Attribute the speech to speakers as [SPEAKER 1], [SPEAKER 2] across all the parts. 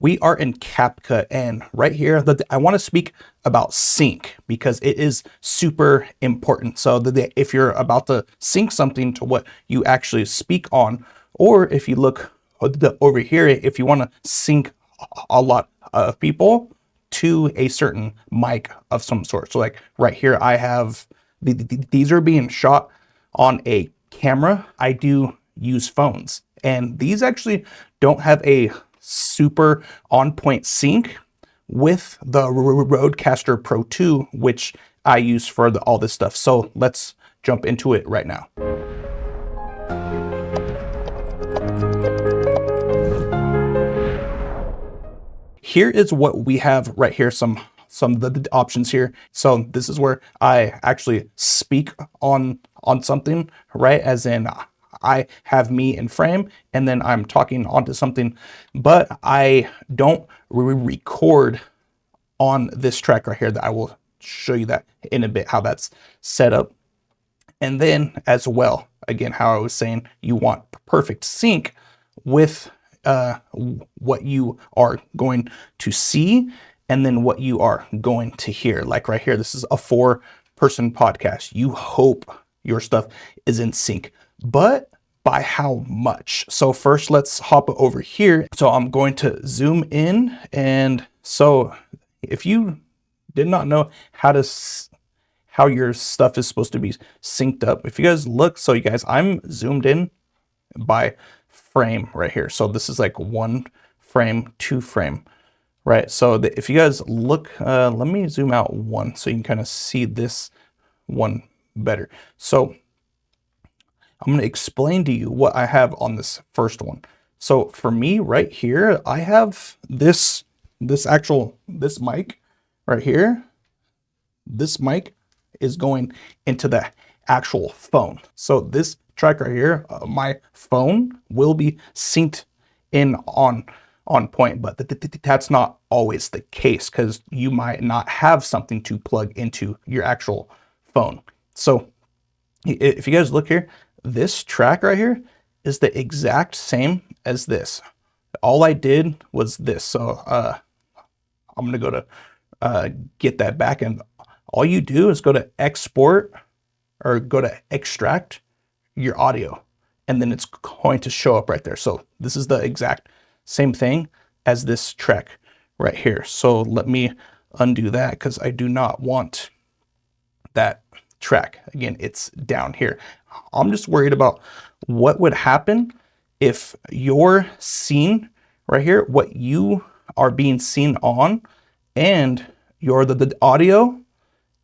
[SPEAKER 1] We are in CapCut, and right here, I want to speak about sync because it is super important. So if you're about to sync something to what you actually speak on, or if you look over here, if you want to sync a lot of people to a certain mic of some sort. So like right here, I have, these are being shot on a camera. I do use phones, and these actually don't have a super on point sync with the Rodecaster Pro 2, which I use for all this stuff. So let's jump into it right now. Here is what we have right here, some of the options here. So this is where I actually speak on something, right? As in I have me in frame and then I'm talking onto something, but I don't record on this track right here. That I will show you that in a bit, how that's set up. And then as well, again, how I was saying, you want perfect sync with what you are going to see and then what you are going to hear. Like right here, this is a 4-person podcast. You hope your stuff is in sync, but by how much? So first, let's hop over here. So I'm going to zoom in. And so if you did not know how your stuff is supposed to be synced up, if you guys look, so you guys, I'm zoomed in by frame right here. So this is like 1 frame, 2 frame, right? So if you guys look, let me zoom out 1 so you can kind of see this one better. So I'm going to explain to you what I have on this first one. So for me right here, I have this mic right here. This mic is going into the actual phone. So this track right here, my phone will be synced in on point, but that's not always the case because you might not have something to plug into your actual phone. So if you guys look here, this track right here is the exact same as this. All I did was this. So I'm gonna go to get that back, and all you do is go to export or go to extract your audio, and then it's going to show up right there. So this is the exact same thing as this track right here. So let me undo that because I do not want that track. Again, it's down here. I'm just worried about what would happen if your scene right here, what you are being seen on, and the audio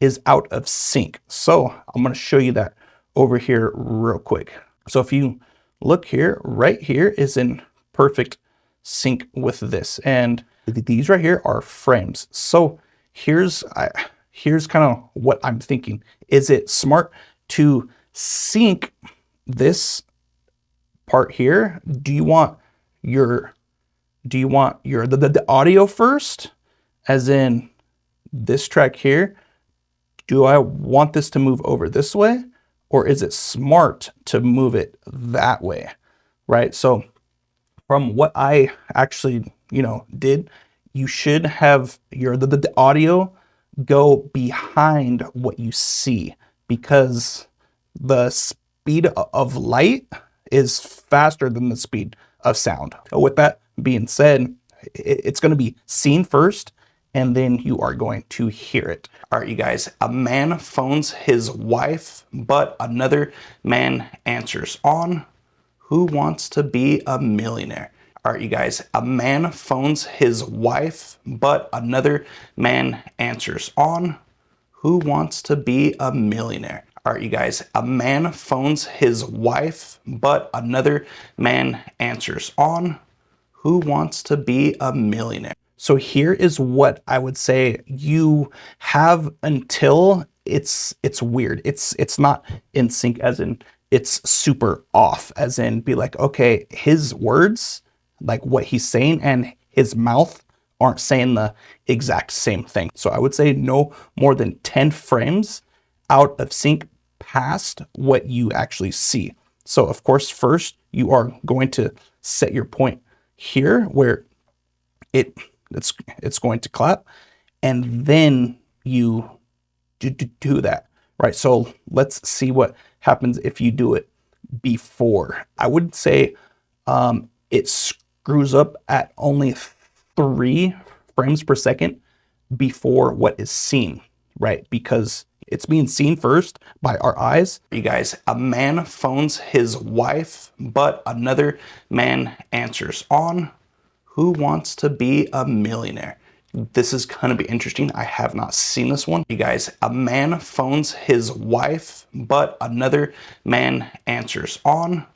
[SPEAKER 1] is out of sync. So I'm going to show you that over here real quick. So if you look here, right here is in perfect sync with this, and these right here are frames. So here's kind of what I'm thinking. Is it smart to sync this part here? Do you want the audio first, as in this track here? Do I want this to move over this way, or is it smart to move it that way? Right? So from what I actually, did, you should have the audio go behind what you see, because the speed of light is faster than the speed of sound. With that being said, it's going to be seen first, and then you are going to hear it. All right, you guys, a man phones his wife, but another man answers on Who Wants to Be a Millionaire? All right, you guys, a man phones his wife, but another man answers on Who Wants to Be a Millionaire? All right, you guys, a man phones his wife, but another man answers on Who Wants to Be a Millionaire? So here is what I would say you have until it's weird. It's not in sync, as in it's super off, as in be like, okay, his words, like what he's saying, and his mouth aren't saying the exact same thing. So I would say no more than 10 frames out of sync past what you actually see. So of course, first you are going to set your point here where it it's going to clap, and then you do that, right? So let's see what happens if you do it before. I would say it screws up at only 3 frames per second before what is seen, right? Because it's being seen first by our eyes. You guys, a man phones his wife, but another man answers on Who Wants to Be a Millionaire? This is gonna be interesting. I have not seen this one. You guys, a man phones his wife, but another man answers on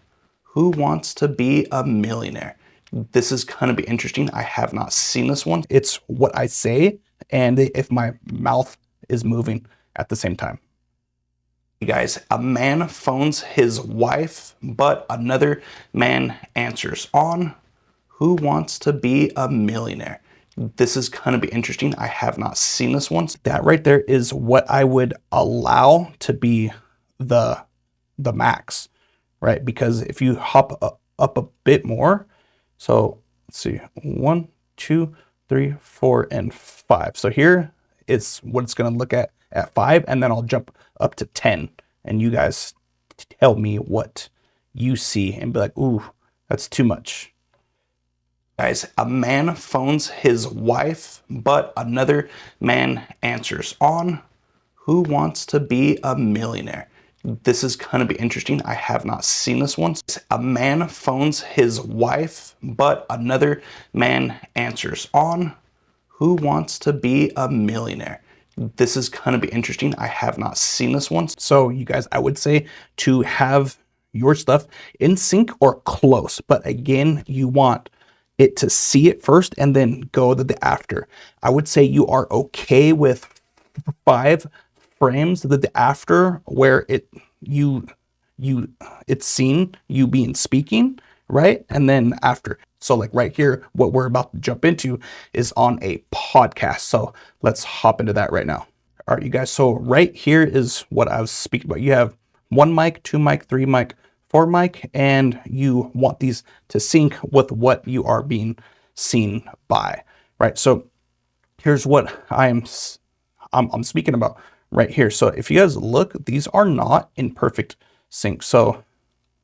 [SPEAKER 1] Who Wants to Be a Millionaire? This is gonna be interesting. I have not seen this one. It's what I say and if my mouth is moving at the same time. You guys, a man phones his wife, but another man answers on Who Wants to Be a Millionaire? This is gonna be interesting. I have not seen this one. That right there is what I would allow to be the max, right? Because if you hop up a bit more, so let's see, 1, 2, 3, 4, and 5. So here is what it's gonna look at 5, and then I'll jump up to 10, and you guys tell me what you see and be like, ooh, that's too much. Guys, a man phones his wife, but another man answers on Who Wants to Be a Millionaire? This is gonna be interesting. I have not seen this one. A man phones his wife, but another man answers on Who Wants to Be a Millionaire? This is gonna be interesting. I have not seen this one. So you guys, I would say to have your stuff in sync or close, but again, you want it to see it first and then go to the after. I would say you are okay with 5 frames to the after where it's seen you being speaking, right? And then after. So like right here, what we're about to jump into is on a podcast. So let's hop into that right now. All right, you guys. So right here is what I was speaking about. You have 1 mic, 2 mic, 3 mic, 4 mic, and you want these to sync with what you are being seen by, right? So here's what I'm speaking about right here. So if you guys look, these are not in perfect sync. So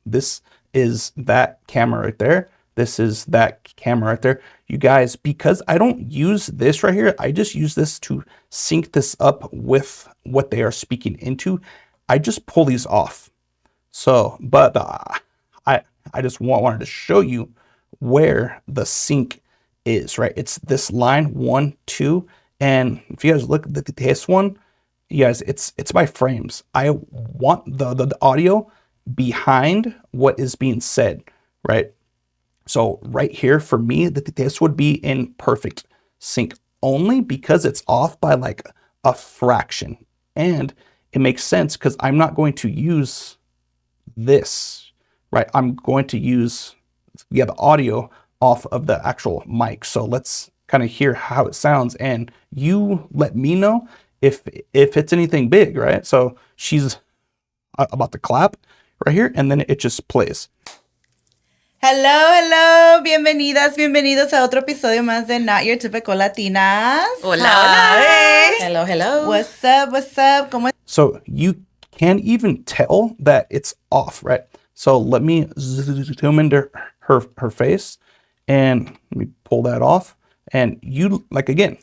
[SPEAKER 1] this is that camera right there. This is that camera right there. You guys, because I don't use this right here, I just use this to sync this up with what they are speaking into. I just pull these off. So, but I just wanted to show you where the sync is, right? It's this line 1, 2, and if you guys look at this one, you guys, it's by frames. I want the audio behind what is being said, right? So right here for me, this would be in perfect sync only because it's off by like a fraction, and it makes sense because I'm not going to use this, right? I'm going to use, the audio off of the actual mic. So let's kind of hear how it sounds, and you let me know if it's anything big, right? So she's about to clap right here, and then it just plays.
[SPEAKER 2] Hello, hello, bienvenidas, bienvenidos a otro episodio más de Not Your Typical Latinas.
[SPEAKER 3] Hola, hola.
[SPEAKER 2] Hi.
[SPEAKER 3] Hello, hello.
[SPEAKER 2] What's up, what's up? ¿Cómo
[SPEAKER 1] So you can't even tell that it's off, right? So let me zoom into her face, and let me pull that off. And you, like, again.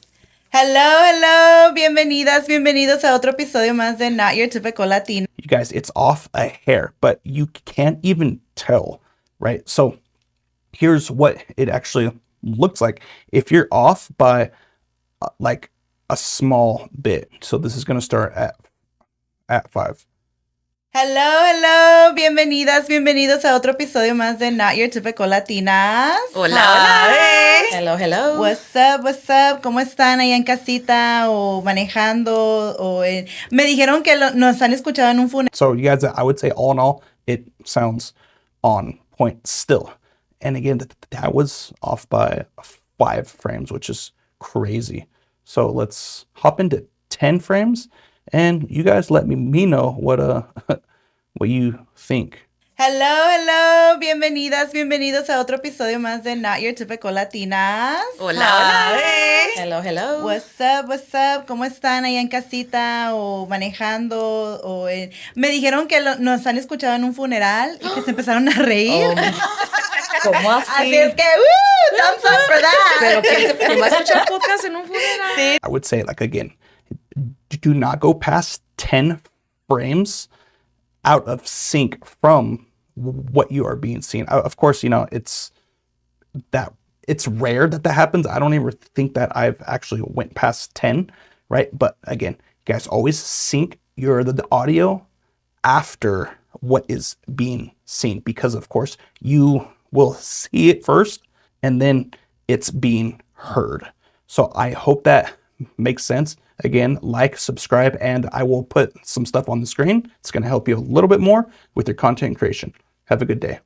[SPEAKER 2] Hello, hello, bienvenidas, bienvenidos a otro episodio más de Not Your Typical Latina.
[SPEAKER 1] You guys, it's off a hair, but you can't even tell, right? So here's what it actually looks like if you're off by like a small bit. So this is going to start at 5.
[SPEAKER 2] Hello, hello, bienvenidas, bienvenidos a otro episodio más de Not Your Typical Latinas.
[SPEAKER 3] Hola,
[SPEAKER 2] Hi.
[SPEAKER 3] hola. Hello, hello.
[SPEAKER 2] What's up, what's up? ¿Cómo están allá en casita o manejando? Me dijeron que nos han escuchado en un funeral.
[SPEAKER 1] So you guys, I would say all in all, it sounds on point still. And again, that was off by 5 frames, which is crazy. So let's hop into 10 frames, and you guys let me know what what you think.
[SPEAKER 2] Hello, bienvenidas, bienvenidos a otro episodio más de Not Your Typical Latinas.
[SPEAKER 3] Hola.
[SPEAKER 2] Hi.
[SPEAKER 3] Hello.
[SPEAKER 2] What's up? ¿Cómo están allá en casita o manejando? Me dijeron que nos han escuchado en un funeral y que se empezaron a reír.
[SPEAKER 3] ¿Cómo así?
[SPEAKER 2] Así es que, thumbs up for that.
[SPEAKER 3] ¿Pero quién va a escuchar podcast en un funeral?
[SPEAKER 2] Sí.
[SPEAKER 1] I would say, like, again, do not go past 10 frames out of sync from what you are being seen. Of course, it's rare that happens. I don't even think that I've actually went past 10, right? But again, guys, always sync the audio after what is being seen, because of course you will see it first and then it's being heard. So I hope that makes sense. Again, like, subscribe, and I will put some stuff on the screen. It's going to help you a little bit more with your content creation. Have a good day.